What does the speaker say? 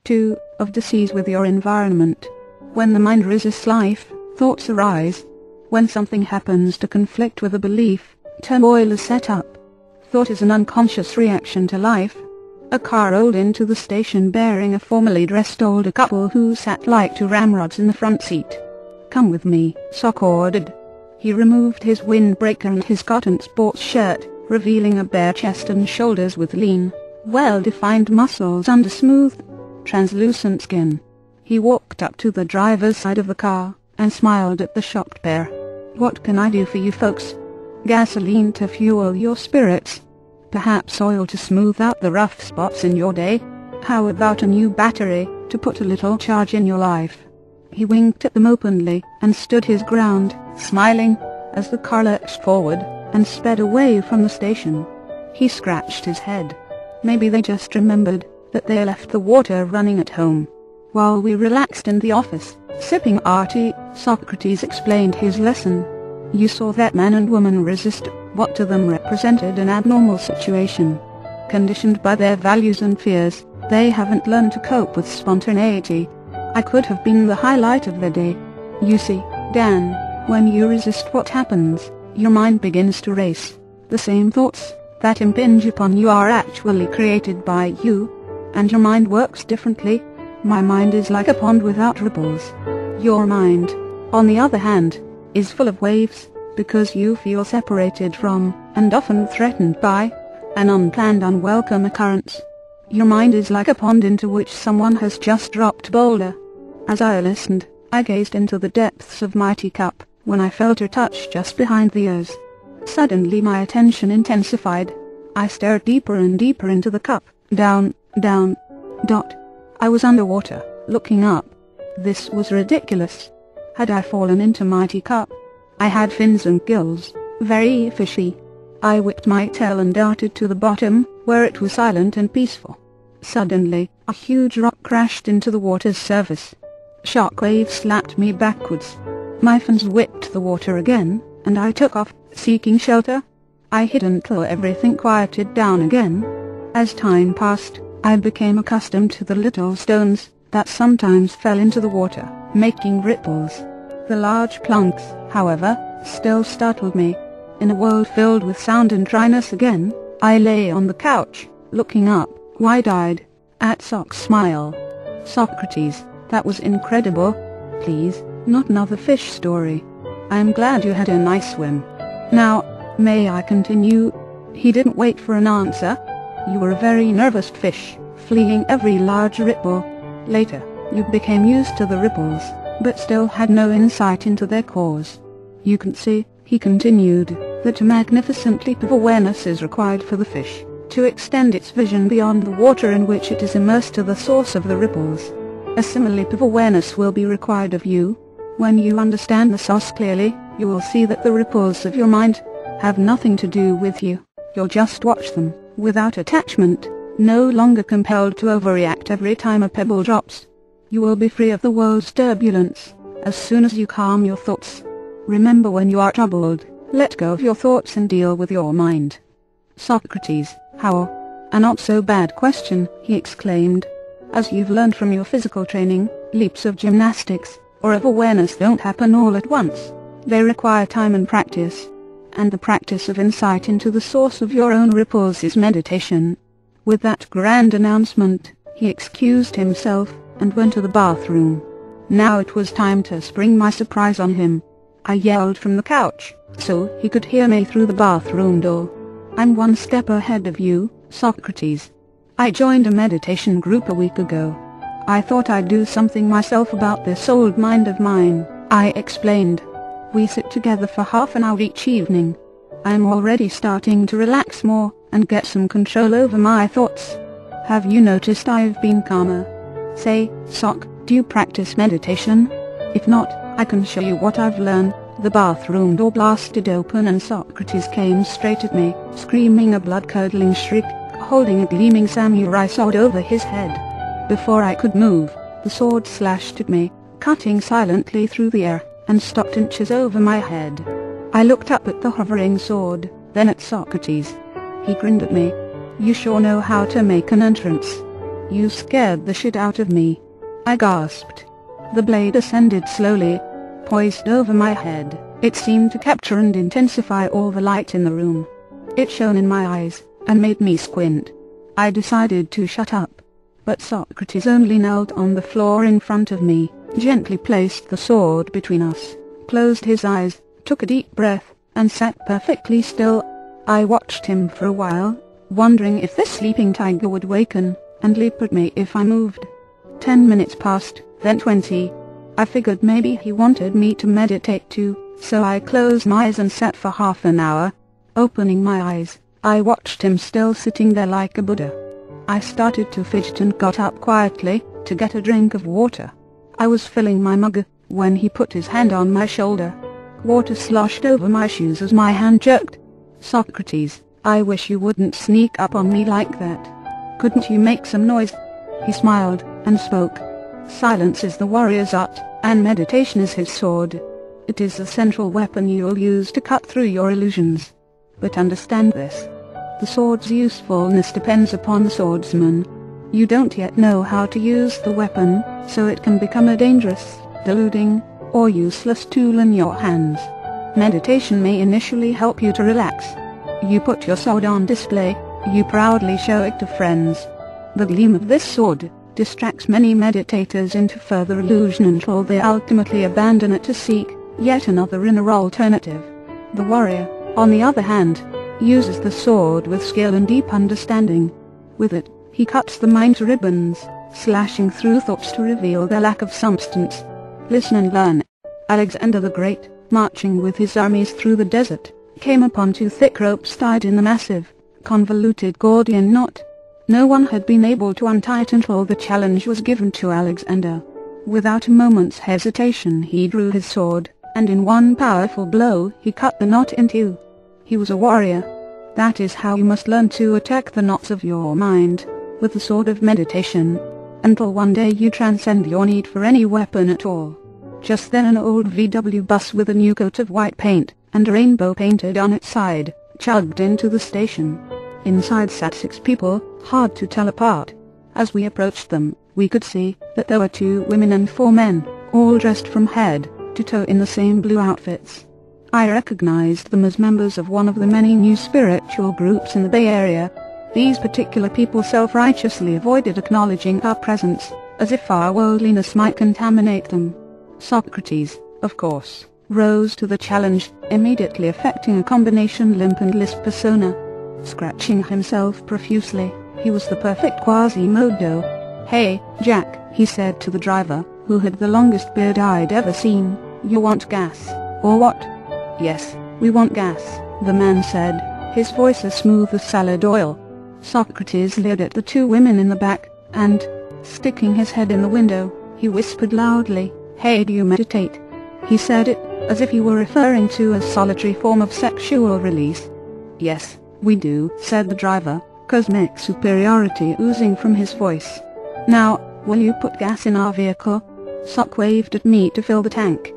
2. Of disease with your environment. When the mind resists life, thoughts arise. When something happens to conflict with a belief, turmoil is set up. Thought is an unconscious reaction to life. A car rolled into the station bearing a formally dressed older couple who sat like two ramrods in the front seat. "Come with me," Sock ordered. He removed his windbreaker and his cotton sports shirt, revealing a bare chest and shoulders with lean, well-defined muscles under smooth, translucent skin. He walked up to the driver's side of the car, and smiled at the shocked pair. "What can I do for you folks? Gasoline to fuel your spirits? Perhaps oil to smooth out the rough spots in your day? How about a new battery, to put a little charge in your life?" He winked at them openly, and stood his ground, smiling, as the car lurched forward, and sped away from the station. He scratched his head. Maybe they just remembered that they left the water running at home. While we relaxed in the office, sipping our tea, Socrates explained his lesson. "You saw that man and woman resist what to them represented an abnormal situation. Conditioned by their values and fears, they haven't learned to cope with spontaneity. I could have been the highlight of their day. You see, Dan, when you resist what happens, your mind begins to race. The same thoughts that impinge upon you are actually created by you. And your mind works differently. My mind is like a pond without ripples. Your mind, on the other hand, is full of waves, because you feel separated from, and often threatened by, an unplanned unwelcome occurrence. Your mind is like a pond into which someone has just dropped a boulder." As I listened, I gazed into the depths of my teacup, when I felt her touch just behind the ears. Suddenly my attention intensified. I stared deeper and deeper into the cup, down. I was underwater, looking up. This was ridiculous. Had I fallen into my teacup? I had fins and gills, very fishy. I whipped my tail and darted to the bottom, where it was silent and peaceful. Suddenly, a huge rock crashed into the water's surface. Shockwaves slapped me backwards. My fins whipped the water again, and I took off, seeking shelter. I hid until everything quieted down again. As time passed, I became accustomed to the little stones that sometimes fell into the water, making ripples. The large plunks, however, still startled me. In a world filled with sound and dryness again, I lay on the couch, looking up, wide-eyed, at Sock's smile. "Socrates, that was incredible. Please, not another fish story. I am glad you had a nice swim. Now, may I continue?" He didn't wait for an answer. "You were a very nervous fish, fleeing every large ripple. Later, you became used to the ripples, but still had no insight into their cause. You can see," he continued, "that a magnificent leap of awareness is required for the fish to extend its vision beyond the water in which it is immersed to the source of the ripples. A similar leap of awareness will be required of you. When you understand the source clearly, you will see that the ripples of your mind have nothing to do with you. You'll just watch them, without attachment, no longer compelled to overreact every time a pebble drops. You will be free of the world's turbulence, as soon as you calm your thoughts. Remember, when you are troubled, let go of your thoughts and deal with your mind." Socrates, "How? A not so bad question," he exclaimed. "As you've learned from your physical training, leaps of gymnastics, or of awareness, don't happen all at once. They require time and practice. And the practice of insight into the source of your own ripples is meditation." With that grand announcement, he excused himself, and went to the bathroom. Now it was time to spring my surprise on him. I yelled from the couch, so he could hear me through the bathroom door. "I'm one step ahead of you, Socrates. I joined a meditation group a week ago. I thought I'd do something myself about this old mind of mine," I explained. "We sit together for half an hour each evening. I'm already starting to relax more, and get some control over my thoughts. Have you noticed I've been calmer? Say, Sock, do you practice meditation? If not, I can show you what I've learned." The bathroom door blasted open and Socrates came straight at me, screaming a blood-curdling shriek, holding a gleaming samurai sword over his head. Before I could move, the sword slashed at me, cutting silently through the air, and stopped inches over my head. I looked up at the hovering sword, then at Socrates. He grinned at me. "You sure know how to make an entrance. You scared the shit out of me," I gasped. The blade ascended slowly, poised over my head. It seemed to capture and intensify all the light in the room. It shone in my eyes, and made me squint. I decided to shut up. But Socrates only knelt on the floor in front of me, gently placed the sword between us, closed his eyes, took a deep breath, and sat perfectly still. I watched him for a while, wondering if this sleeping tiger would waken and leap at me if I moved. 10 minutes passed, then 20. I figured maybe he wanted me to meditate too, so I closed my eyes and sat for half an hour. Opening my eyes, I watched him still sitting there like a Buddha. I started to fidget and got up quietly to get a drink of water. I was filling my mug when he put his hand on my shoulder. Water sloshed over my shoes as my hand jerked. "Socrates, I wish you wouldn't sneak up on me like that. Couldn't you make some noise?" He smiled and spoke. "Silence is the warrior's art, and meditation is his sword. It is the central weapon you'll use to cut through your illusions. But understand this. The sword's usefulness depends upon the swordsman. You don't yet know how to use the weapon, so it can become a dangerous, deluding, or useless tool in your hands. Meditation may initially help you to relax. You put your sword on display, you proudly show it to friends. The gleam of this sword distracts many meditators into further illusion until they ultimately abandon it to seek yet another inner alternative. The warrior, on the other hand, uses the sword with skill and deep understanding. With it, he cuts the mind to ribbons, slashing through thoughts to reveal their lack of substance. Listen and learn. Alexander the Great, marching with his armies through the desert, came upon 2 thick ropes tied in the massive, convoluted Gordian knot. No one had been able to untie it until the challenge was given to Alexander. Without a moment's hesitation he drew his sword, and in one powerful blow he cut the knot in 2. He was a warrior. That is how you must learn to attack the knots of your mind, with the sword of meditation, until one day you transcend your need for any weapon at all. Just then an old VW bus with a new coat of white paint, and a rainbow painted on its side, chugged into the station. Inside sat 6 people, hard to tell apart. As we approached them, we could see that there were 2 women and 4 men, all dressed from head to toe in the same blue outfits. I recognized them as members of one of the many new spiritual groups in the Bay Area. These particular people self-righteously avoided acknowledging our presence, as if our worldliness might contaminate them. Socrates, of course, rose to the challenge, immediately affecting a combination limp and lisp persona. Scratching himself profusely, he was the perfect Quasimodo. "Hey, Jack," he said to the driver, who had the longest beard I'd ever seen, "you want gas, or what?" "Yes, we want gas," the man said, his voice as smooth as salad oil. Socrates leered at the 2 women in the back, and, sticking his head in the window, he whispered loudly, "Hey, do you meditate?" He said it as if he were referring to a solitary form of sexual release. "Yes, we do," said the driver, cosmic superiority oozing from his voice. "Now, will you put gas in our vehicle?" Sock waved at me to fill the tank.